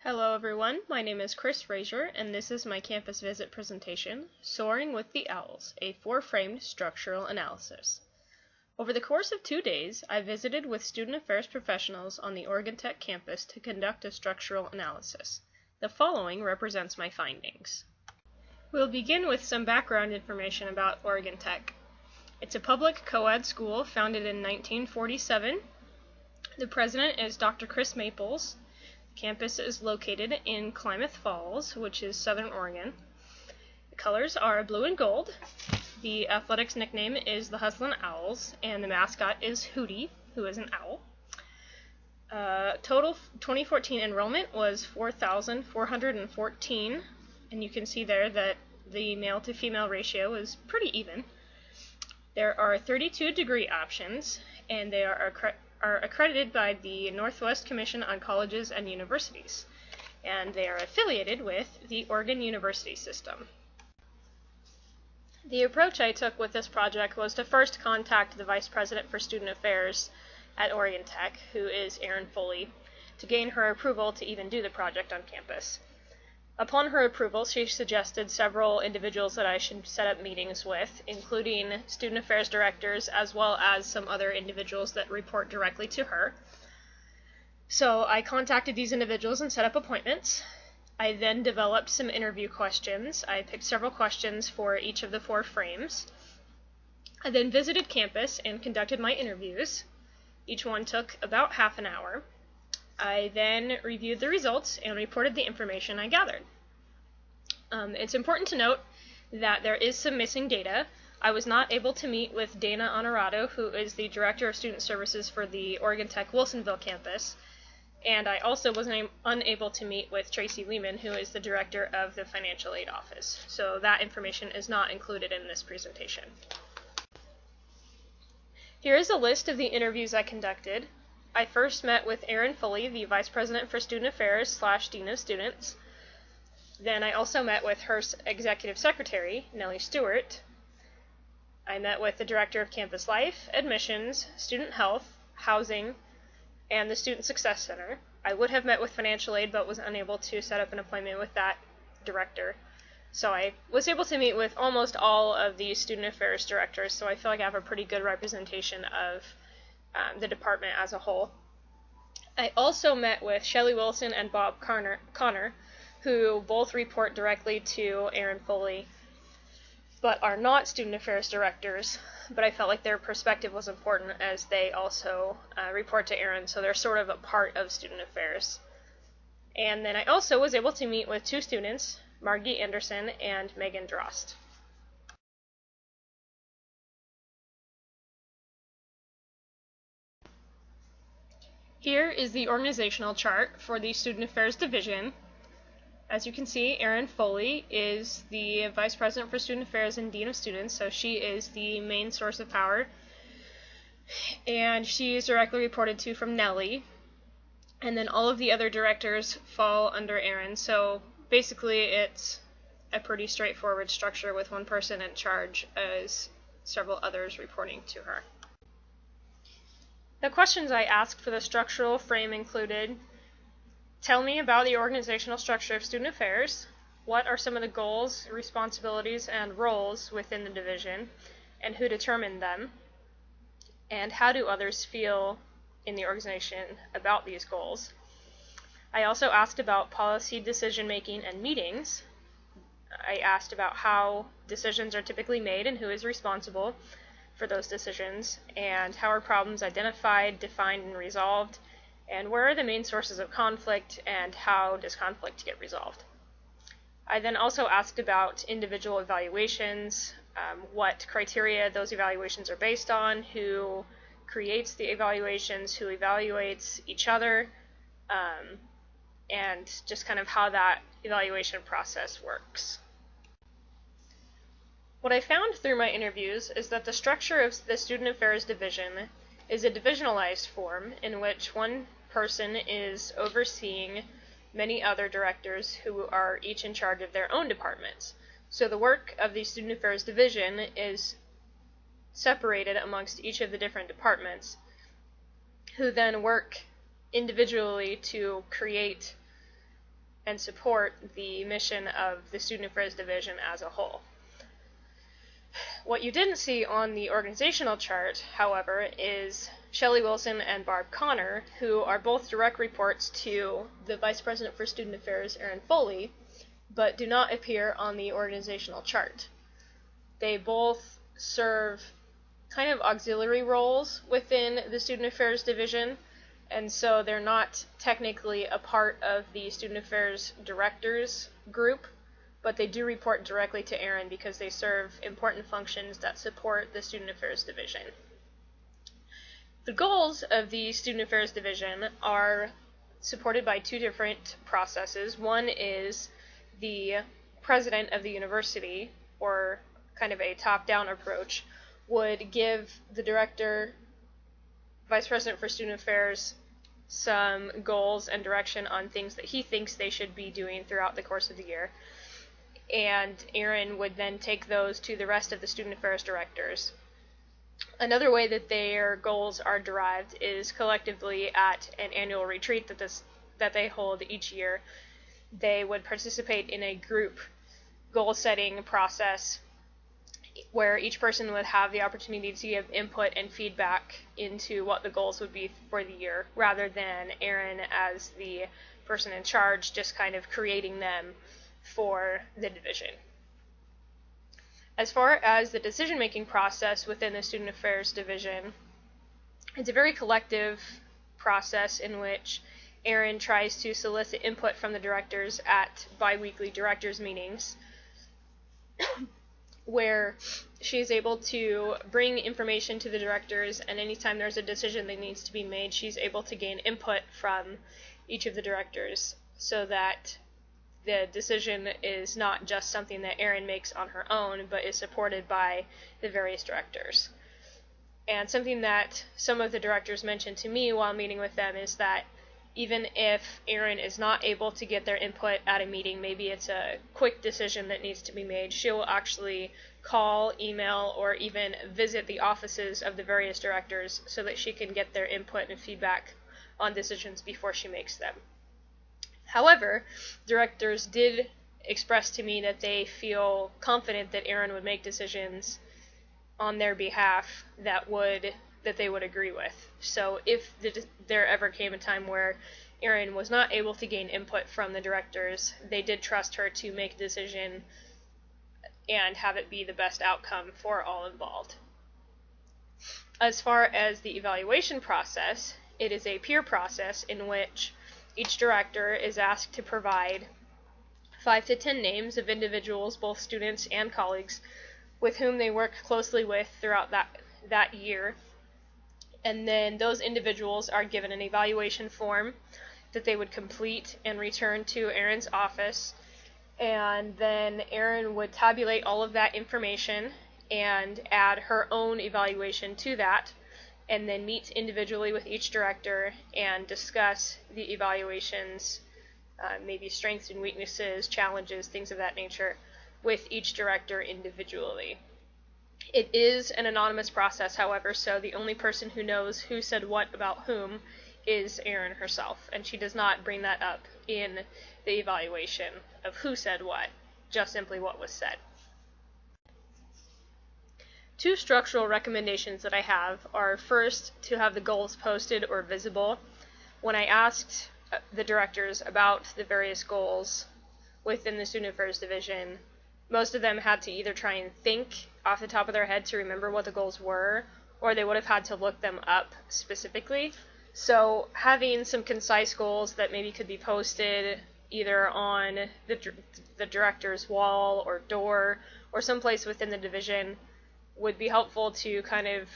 Hello everyone, my name is Chris Frazier, and this is my campus visit presentation, Soaring with the Owls, a four-framed structural analysis. Over the course of 2 days, I visited with student affairs professionals on the Oregon Tech campus to conduct a structural analysis. The following represents my findings. We'll begin with some background information about Oregon Tech. It's a public co-ed school founded in 1947. The president is Dr. Chris Maples. Campus is located in Klamath Falls, which is southern Oregon. The colors are blue and gold. The athletics nickname is the Hustlin' Owls, and the mascot is Hootie, who is an owl. Total 2014 enrollment was 4,414, and you can see there that the male to female ratio is pretty even. There are 32 degree options, and they are accredited by the Northwest Commission on Colleges and Universities, and they are affiliated with the Oregon University System. The approach I took with this project was to first contact the Vice President for Student Affairs at Oregon Tech, who is Erin Foley, to gain her approval to even do the project on campus. Upon her approval, she suggested several individuals that I should set up meetings with, including student affairs directors as well as some other individuals that report directly to her. So I contacted these individuals and set up appointments. I then developed some interview questions. I picked several questions for each of the 4 frames. I then visited campus and conducted my interviews. Each one took about half an hour. I then reviewed the results and reported the information I gathered. It's important to note that there is some missing data. I was not able to meet with Dana Honorato, who is the Director of Student Services for the Oregon Tech Wilsonville campus, and I also was unable to meet with Tracy Lehman, who is the Director of the Financial Aid Office. So that information is not included in this presentation. Here is a list of the interviews I conducted. I first met with Erin Foley, the Vice President for Student Affairs / Dean of Students. Then I also met with her Executive Secretary, Nellie Stewart. I met with the Director of Campus Life, Admissions, Student Health, Housing, and the Student Success Center. I would have met with Financial Aid but was unable to set up an appointment with that director. So I was able to meet with almost all of the Student Affairs directors, so I feel like I have a pretty good representation of the department as a whole. I also met with Shelley Wilson and Bob Connor, who both report directly to Erin Foley, but are not student affairs directors, but I felt like their perspective was important as they also report to Erin, so they're sort of a part of student affairs. And then I also was able to meet with 2 students, Margie Anderson and Megan Drost. Here is the organizational chart for the Student Affairs Division. As you can see, Erin Foley is the Vice President for Student Affairs and Dean of Students, so she is the main source of power. And she is directly reported to from Nellie. And then all of the other directors fall under Erin, so basically it's a pretty straightforward structure with one person in charge as several others reporting to her. The questions I asked for the structural frame included: tell me about the organizational structure of student affairs. What are some of the goals, responsibilities, and roles within the division, and who determined them? And how do others feel in the organization about these goals? I also asked about policy decision-making and meetings. I asked about how decisions are typically made and who is responsible for those decisions, and how are problems identified, defined, and resolved, and where are the main sources of conflict, and how does conflict get resolved. I then also asked about individual evaluations, what criteria those evaluations are based on, who creates the evaluations, who evaluates each other, and just kind of how that evaluation process works. What I found through my interviews is that the structure of the Student Affairs Division is a divisionalized form in which one person is overseeing many other directors who are each in charge of their own departments. So the work of the Student Affairs Division is separated amongst each of the different departments, who then work individually to create and support the mission of the Student Affairs Division as a whole. What you didn't see on the organizational chart, however, is Shelley Wilson and Barb Connor, who are both direct reports to the Vice President for Student Affairs, Erin Foley, but do not appear on the organizational chart. They both serve kind of auxiliary roles within the Student Affairs Division, and so they're not technically a part of the Student Affairs Directors group, but they do report directly to Erin because they serve important functions that support the Student Affairs Division. The goals of the Student Affairs Division are supported by two different processes. One is the president of the university, or kind of a top-down approach, would give the director, vice president for student affairs, some goals and direction on things that he thinks they should be doing throughout the course of the year. And Erin would then take those to the rest of the student affairs directors. Another way that their goals are derived is collectively at an annual retreat that they hold each year. They would participate in a group goal-setting process where each person would have the opportunity to give input and feedback into what the goals would be for the year, rather than Erin as the person in charge just kind of creating them for the division. As far as the decision-making process within the Student Affairs Division, it's a very collective process in which Erin tries to solicit input from the directors at bi-weekly directors meetings, where she is able to bring information to the directors, and anytime there's a decision that needs to be made, she's able to gain input from each of the directors so that the decision is not just something that Erin makes on her own, but is supported by the various directors. And something that some of the directors mentioned to me while meeting with them is that even if Erin is not able to get their input at a meeting, maybe it's a quick decision that needs to be made, she will actually call, email, or even visit the offices of the various directors so that she can get their input and feedback on decisions before she makes them. However, directors did express to me that they feel confident that Erin would make decisions on their behalf that they would agree with. So if there ever came a time where Erin was not able to gain input from the directors, they did trust her to make a decision and have it be the best outcome for all involved. As far as the evaluation process, it is a peer process in which each director is asked to provide 5 to 10 names of individuals, both students and colleagues, with whom they work closely with throughout that year. And then those individuals are given an evaluation form that they would complete and return to Erin's office. And then Erin would tabulate all of that information and add her own evaluation to that, and then meet individually with each director and discuss the evaluations, maybe strengths and weaknesses, challenges, things of that nature, with each director individually. It is an anonymous process, however, so the only person who knows who said what about whom is Erin herself, and she does not bring that up in the evaluation of who said what, just simply what was said. Two structural recommendations that I have are, first, to have the goals posted or visible. When I asked the directors about the various goals within the Student Affairs Division, most of them had to either try and think off the top of their head to remember what the goals were, or they would have had to look them up specifically. So having some concise goals that maybe could be posted either on the director's wall or door or someplace within the division would be helpful to kind of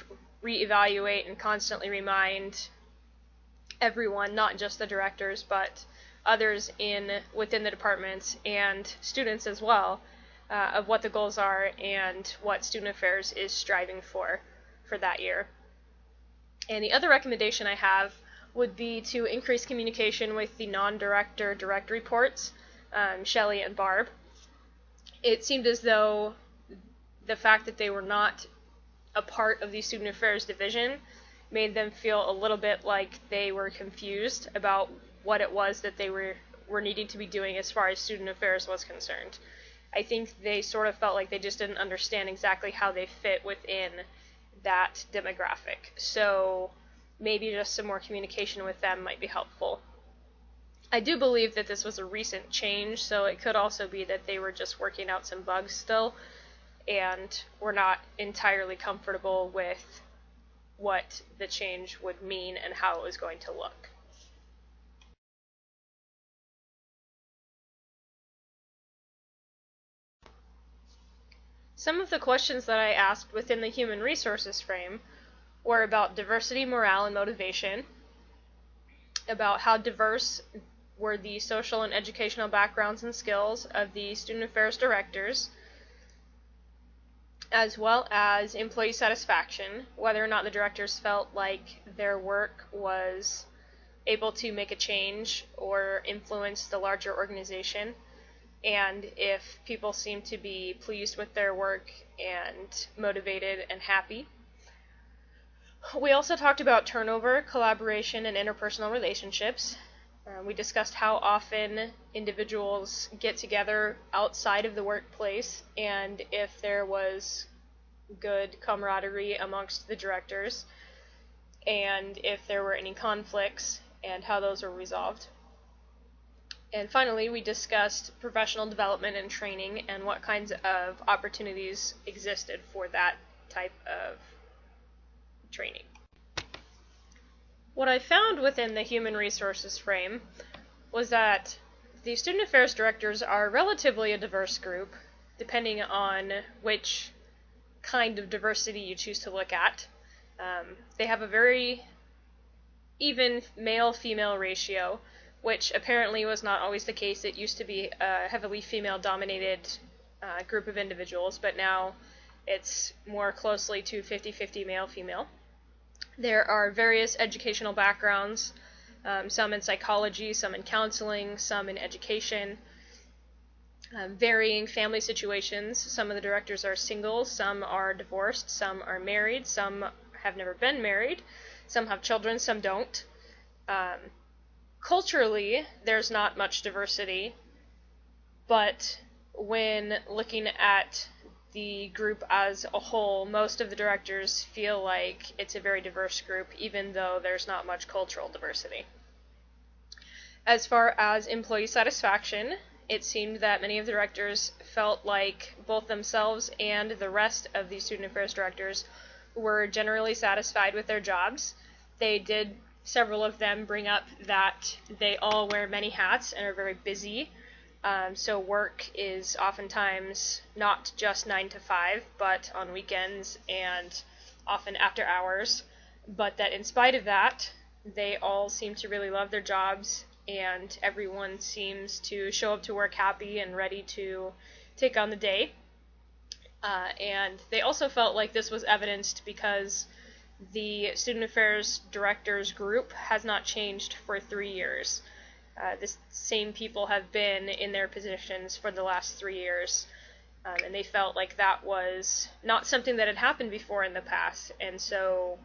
reevaluate and constantly remind everyone, not just the directors, but others within the departments and students as well, of what the goals are and what Student Affairs is striving for that year. And the other recommendation I have would be to increase communication with the non-director direct reports, Shelley and Barb. It seemed as though the fact that they were not a part of the Student Affairs Division made them feel a little bit like they were confused about what it was that they were were needing to be doing as far as student affairs was concerned. I think they sort of felt like they just didn't understand exactly how they fit within that demographic. So maybe just some more communication with them might be helpful. I do believe that this was a recent change, so it could also be that they were just working out some bugs still and were not entirely comfortable with what the change would mean and how it was going to look. Some of the questions that I asked within the human resources frame were about diversity, morale, and motivation, about how diverse were the social and educational backgrounds and skills of the student affairs directors, as well as employee satisfaction, whether or not the directors felt like their work was able to make a change or influence the larger organization, and if people seem to be pleased with their work and motivated and happy. We also talked about turnover, collaboration, and interpersonal relationships. We discussed how often individuals get together outside of the workplace and if there was good camaraderie amongst the directors, and if there were any conflicts and how those were resolved. And finally, we discussed professional development and training and what kinds of opportunities existed for that type of training. What I found within the human resources frame was that the student affairs directors are relatively a diverse group, depending on which kind of diversity you choose to look at. They have a very even male-female ratio, which apparently was not always the case. It used to be a heavily female-dominated group of individuals, but now it's more closely to 50-50 male-female. There are various educational backgrounds, some in psychology, some in counseling, some in education, varying family situations. Some of the directors are single, some are divorced, some are married, some have never been married, some have children, some don't. Culturally, there's not much diversity, but when looking at the group as a whole, most of the directors feel like it's a very diverse group, even though there's not much cultural diversity. As far as employee satisfaction, it seemed that many of the directors felt like both themselves and the rest of the student affairs directors were generally satisfied with their jobs. Several of them bring up that they all wear many hats and are very busy. So work is oftentimes not just 9 to 5, but on weekends and often after hours. But that in spite of that, they all seem to really love their jobs, and everyone seems to show up to work happy and ready to take on the day. And they also felt like this was evidenced because the Student Affairs Directors group has not changed for 3 years. The same people have been in their positions for the last 3 years, and they felt like that was not something that had happened before in the past, and so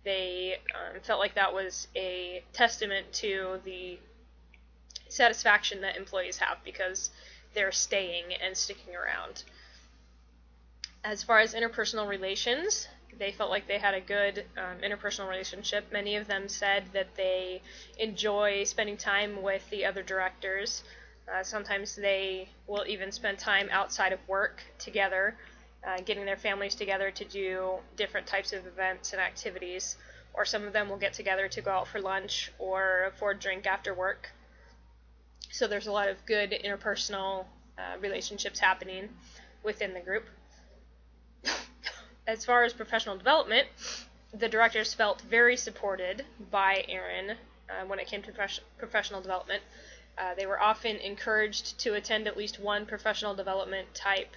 they felt like that was a testament to the satisfaction that employees have because they're staying and sticking around. As far as interpersonal relations, they felt like they had a good interpersonal relationship. Many of them said that they enjoy spending time with the other directors. Sometimes they will even spend time outside of work together, getting their families together to do different types of events and activities. Or some of them will get together to go out for lunch or for a drink after work. So there's a lot of good interpersonal relationships happening within the group. As far as professional development, the directors felt very supported by Erin when it came to professional development. They were often encouraged to attend at least one professional development type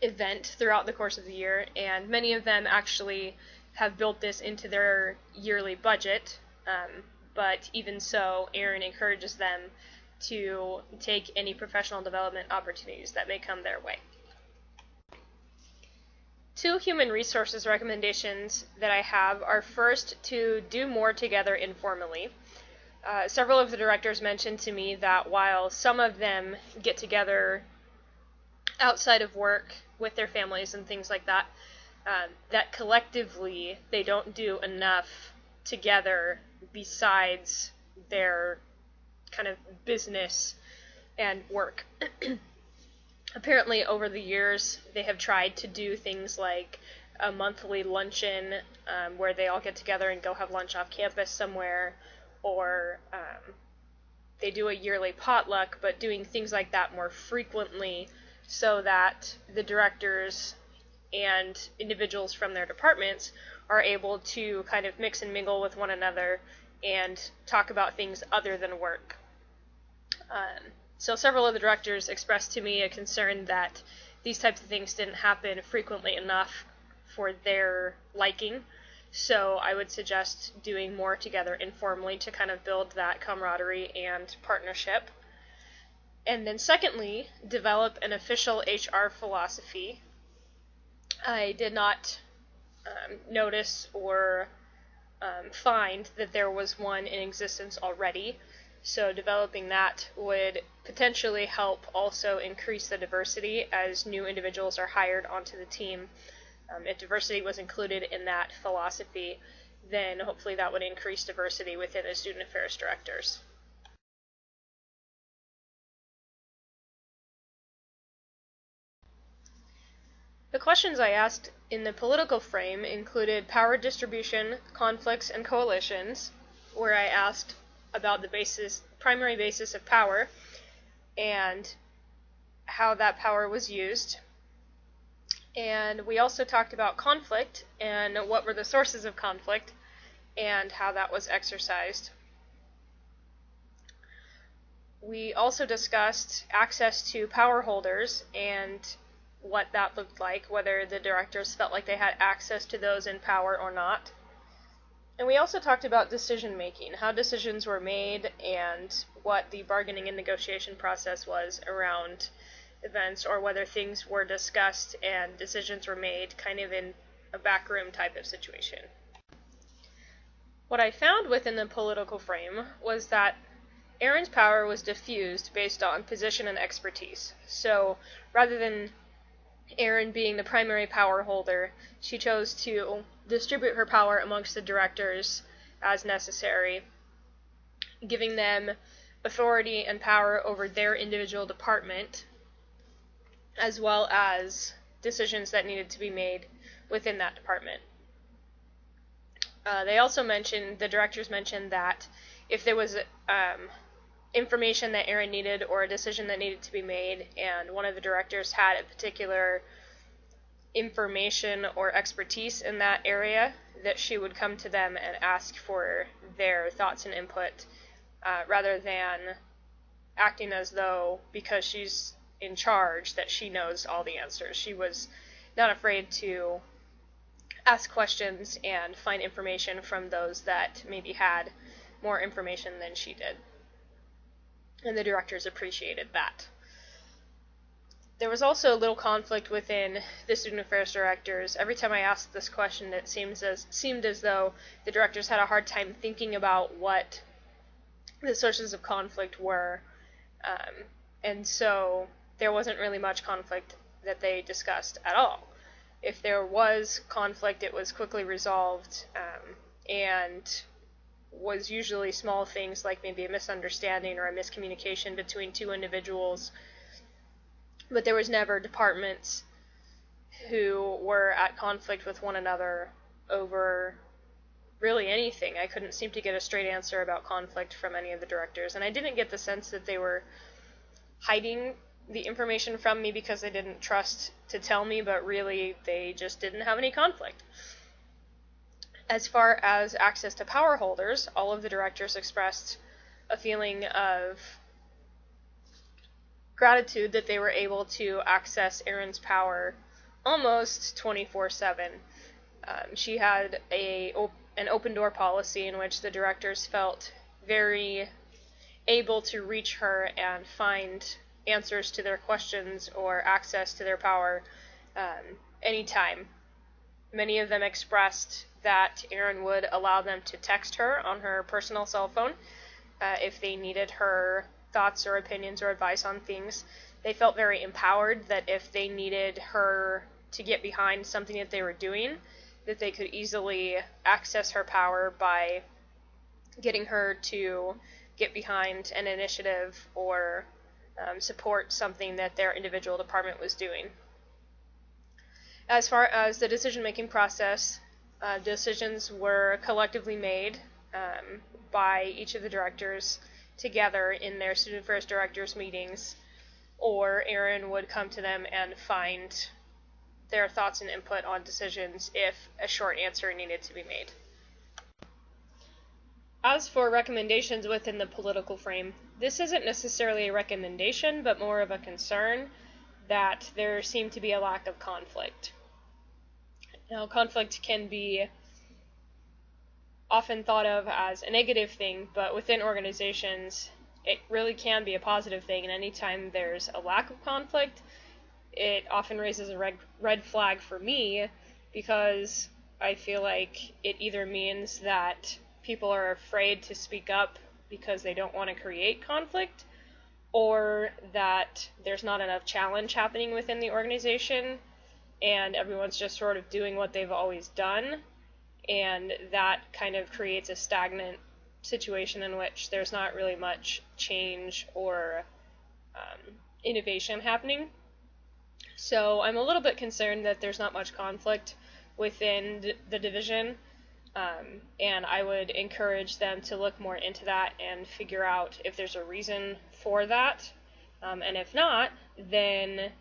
event throughout the course of the year, and many of them actually have built this into their yearly budget, but even so, Erin encourages them to take any professional development opportunities that may come their way. 2 human resources recommendations that I have are first to do more together informally. Several of the directors mentioned to me that while some of them get together outside of work with their families and things like that, that collectively they don't do enough together besides their kind of business and work. Apparently, over the years, they have tried to do things like a monthly luncheon where they all get together and go have lunch off campus somewhere, or they do a yearly potluck, but doing things like that more frequently so that the directors and individuals from their departments are able to kind of mix and mingle with one another and talk about things other than work. So several of the directors expressed to me a concern that these types of things didn't happen frequently enough for their liking. So I would suggest doing more together informally to kind of build that camaraderie and partnership. And then secondly, develop an official HR philosophy. I did not notice or find that there was one in existence already. So developing that would potentially help also increase the diversity as new individuals are hired onto the team. If diversity was included in that philosophy, then hopefully that would increase diversity within the student affairs directors. The questions I asked in the political frame included power distribution, conflicts, and coalitions, where I asked about the primary basis of power and how that power was used. And we also talked about conflict and what were the sources of conflict and how that was exercised. We also discussed access to power holders and what that looked like, whether the directors felt like they had access to those in power or not. And we also talked about decision making, how decisions were made and what the bargaining and negotiation process was around events, or whether things were discussed and decisions were made kind of in a backroom type of situation. What I found within the political frame was that Erin's power was diffused based on position and expertise. So rather than Erin being the primary power holder, she chose to distribute her power amongst the directors as necessary, giving them authority and power over their individual department, as well as decisions that needed to be made within that department. The directors mentioned that if there was information that Erin needed or a decision that needed to be made, and one of the directors had a particular information or expertise in that area, that she would come to them and ask for their thoughts and input, rather than acting as though, because she's in charge, that she knows all the answers. She was not afraid to ask questions and find information from those that maybe had more information than she did. And the directors appreciated that. There was also a little conflict within the student affairs directors. Every time I asked this question, it seemed as though the directors had a hard time thinking about what the sources of conflict were. And so there wasn't really much conflict that they discussed at all. If there was conflict, it was quickly resolved, and was usually small things like maybe a misunderstanding or a miscommunication between two individuals. But there was never departments who were at conflict with one another over really anything. I couldn't seem to get a straight answer about conflict from any of the directors, and I didn't get the sense that they were hiding the information from me because they didn't trust to tell me, but really they just didn't have any conflict. As far as access to power holders, all of the directors expressed a feeling of gratitude that they were able to access Erin's power almost 24/7. She had an open door policy in which the directors felt very able to reach her and find answers to their questions or access to their power anytime. Many of them expressed that Erin would allow them to text her on her personal cell phone, if they needed her thoughts or opinions or advice on things. They felt very empowered that if they needed her to get behind something that they were doing, that they could easily access her power by getting her to get behind an initiative or support something that their individual department was doing. As far as the decision-making process, decisions were collectively made by each of the directors together in their student affairs directors meetings, or Erin would come to them and find their thoughts and input on decisions if a short answer needed to be made. As for recommendations within the political frame, this isn't necessarily a recommendation, but more of a concern that there seemed to be a lack of conflict. Now, conflict can be often thought of as a negative thing, but within organizations, it really can be a positive thing, and anytime there's a lack of conflict, it often raises a red flag for me, because I feel like it either means that people are afraid to speak up because they don't want to create conflict, or that there's not enough challenge happening within the organization, and everyone's just sort of doing what they've always done, and that kind of creates a stagnant situation in which there's not really much change or innovation happening. So I'm a little bit concerned that there's not much conflict within the division, and I would encourage them to look more into that and figure out if there's a reason for that, and if not, then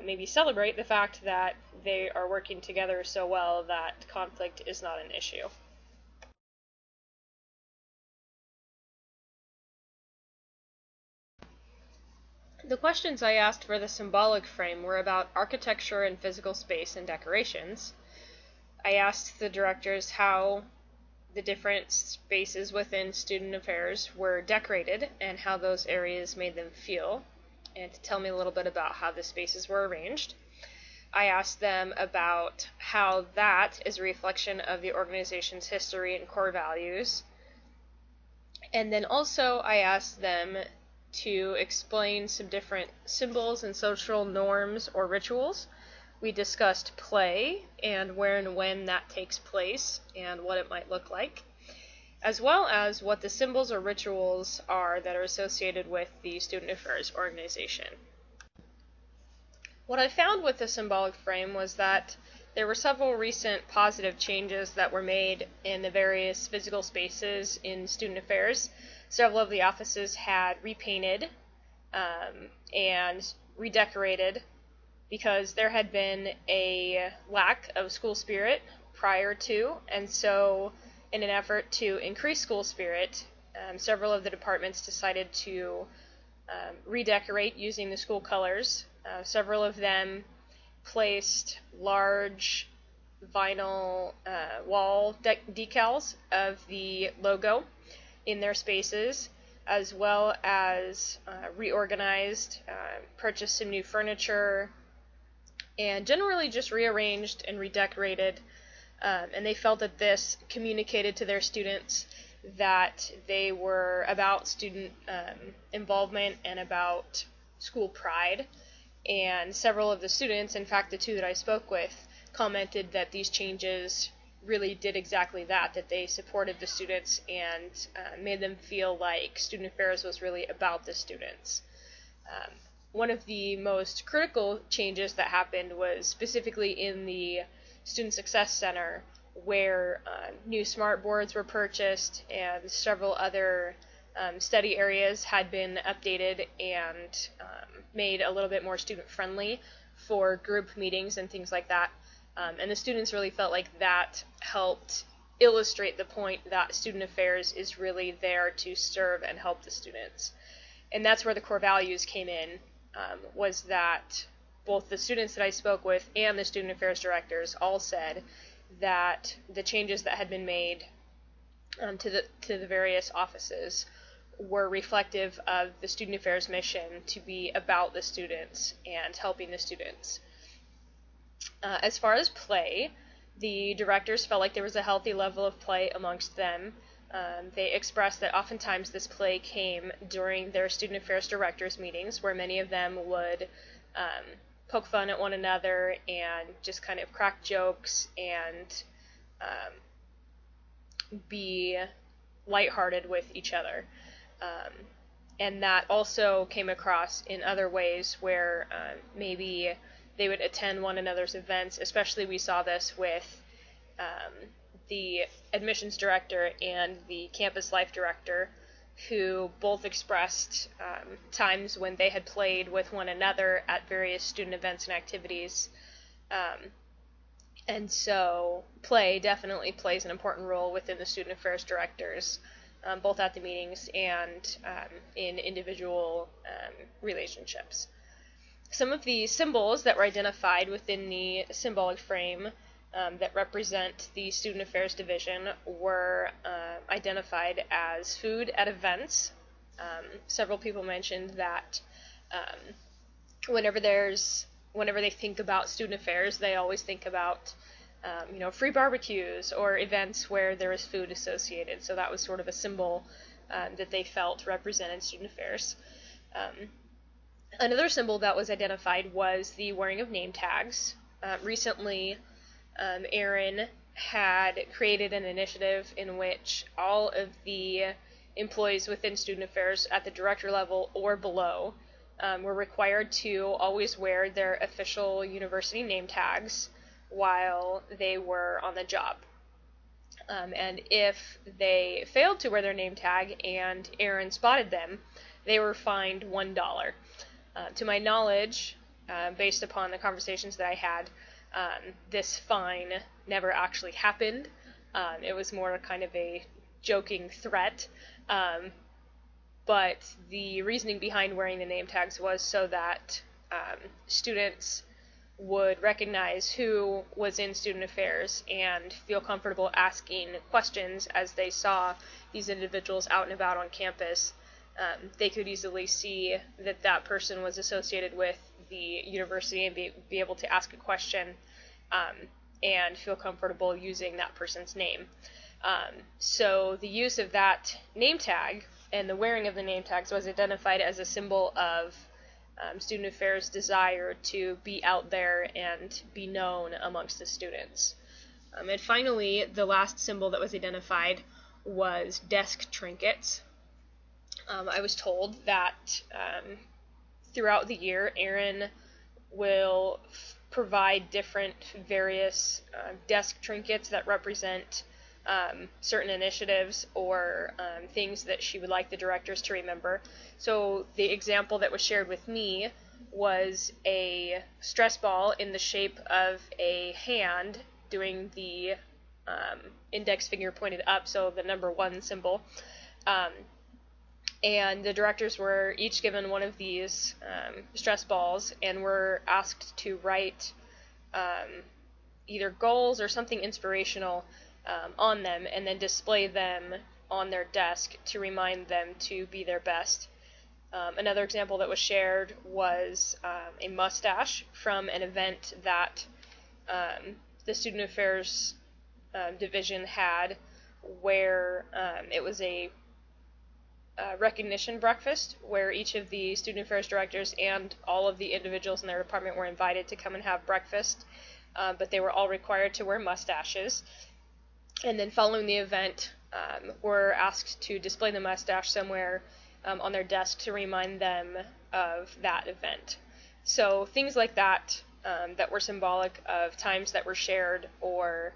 maybe celebrate the fact that they are working together so well that conflict is not an issue. The questions I asked for the symbolic frame were about architecture and physical space and decorations. I asked the directors how the different spaces within student affairs were decorated and how those areas made them feel, and to tell me a little bit about how the spaces were arranged. I asked them about how that is a reflection of the organization's history and core values. And then also I asked them to explain some different symbols and social norms or rituals. We discussed play and where and when that takes place and what it might look like, as well as what the symbols or rituals are that are associated with the Student Affairs organization. What I found with the symbolic frame was that there were several recent positive changes that were made in the various physical spaces in Student Affairs. Several of the offices had repainted and redecorated because there had been a lack of school spirit prior to, and so in an effort to increase school spirit, several of the departments decided to redecorate using the school colors. Several of them placed large vinyl wall decals of the logo in their spaces, as well as reorganized, purchased some new furniture, and generally just rearranged and redecorated. And they felt that this communicated to their students that they were about student involvement and about school pride. And several of the students, in fact the two that I spoke with, commented that these changes really did exactly that they supported the students and made them feel like Student Affairs was really about the students. One of the most critical changes that happened was specifically in the Student Success Center, where new smart boards were purchased and several other study areas had been updated and made a little bit more student-friendly for group meetings and things like that. And the students really felt like that helped illustrate the point that Student Affairs is really there to serve and help the students. And that's where the core values came in, was that both the students that I spoke with and the Student Affairs directors all said that the changes that had been made to the various offices were reflective of the Student Affairs mission to be about the students and helping the students. As far as play, the directors felt like there was a healthy level of play amongst them. They expressed that oftentimes this play came during their student affairs directors meetings, where many of them would poke fun at one another and just kind of crack jokes and be lighthearted with each other. And that also came across in other ways where maybe they would attend one another's events. Especially we saw this with the admissions director and the campus life director, who both expressed times when they had played with one another at various student events and activities. And so play definitely plays an important role within the student affairs directors, both at the meetings and in individual relationships. Some of the symbols that were identified within the symbolic frame that represent the Student Affairs Division were identified as food at events. Several people mentioned that whenever they think about student affairs, they always think about free barbecues or events where there is food associated. So that was sort of a symbol that they felt represented student affairs. Another symbol that was identified was the wearing of name tags. Recently, Erin had created an initiative in which all of the employees within student affairs at the director level or below were required to always wear their official university name tags while they were on the job. And if they failed to wear their name tag and Erin spotted them, they were fined $1. To my knowledge, based upon the conversations that I had, this fine never actually happened. It was more kind of a joking threat. But the reasoning behind wearing the name tags was so that students would recognize who was in student affairs and feel comfortable asking questions as they saw these individuals out and about on campus. They could easily see that that person was associated with the university and be able to ask a question and feel comfortable using that person's name. So the use of that name tag and the wearing of the name tags was identified as a symbol of student affairs' desire to be out there and be known amongst the students. And finally, the last symbol that was identified was desk trinkets. I was told that throughout the year, Erin will provide different various desk trinkets that represent certain initiatives or things that she would like the directors to remember. So the example that was shared with me was a stress ball in the shape of a hand doing the index finger pointed up, so the number 1 symbol. And the directors were each given one of these stress balls and were asked to write either goals or something inspirational on them and then display them on their desk to remind them to be their best. Another example that was shared was a mustache from an event that the Student Affairs Division had, where it was a recognition breakfast where each of the Student Affairs directors and all of the individuals in their department were invited to come and have breakfast, but they were all required to wear mustaches. And then following the event, were asked to display the mustache somewhere on their desk to remind them of that event. So things like that that were symbolic of times that were shared or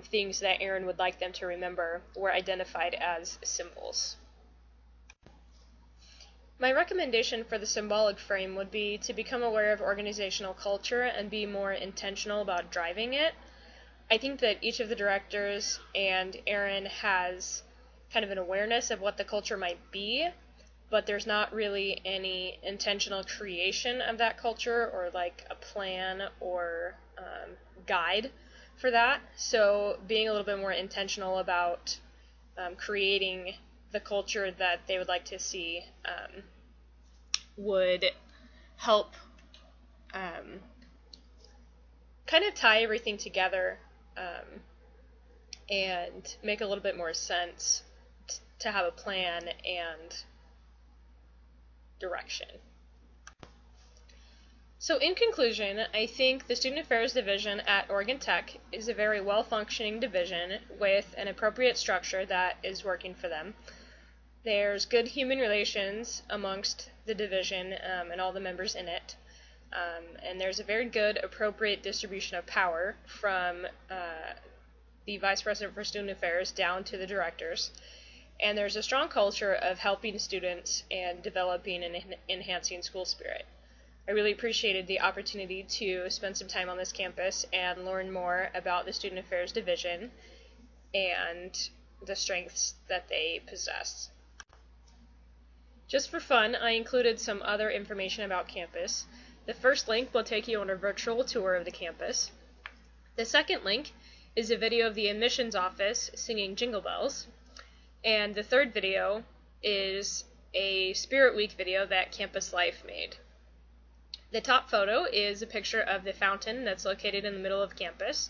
things that Erin would like them to remember were identified as symbols. My recommendation for the symbolic frame would be to become aware of organizational culture and be more intentional about driving it. I think that each of the directors and Erin has kind of an awareness of what the culture might be, but there's not really any intentional creation of that culture or like a plan or guide for that. So being a little bit more intentional about creating the culture that they would like to see would help kind of tie everything together and make a little bit more sense to have a plan and direction. So in conclusion, I think the Student Affairs Division at Oregon Tech is a very well-functioning division with an appropriate structure that is working for them. There's good human relations amongst the division and all the members in it. And there's a very good, appropriate distribution of power from the Vice President for Student Affairs down to the directors. And there's a strong culture of helping students and developing and enhancing school spirit. I really appreciated the opportunity to spend some time on this campus and learn more about the Student Affairs Division and the strengths that they possess. Just for fun, I included some other information about campus. The first link will take you on a virtual tour of the campus. The second link is a video of the admissions office singing Jingle Bells. And the third video is a Spirit Week video that Campus Life made. The top photo is a picture of the fountain that's located in the middle of campus,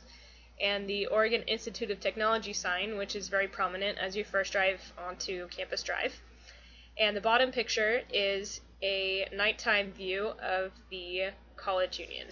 and the Oregon Institute of Technology sign, which is very prominent as you first drive onto Campus Drive. And the bottom picture is a nighttime view of the College Union.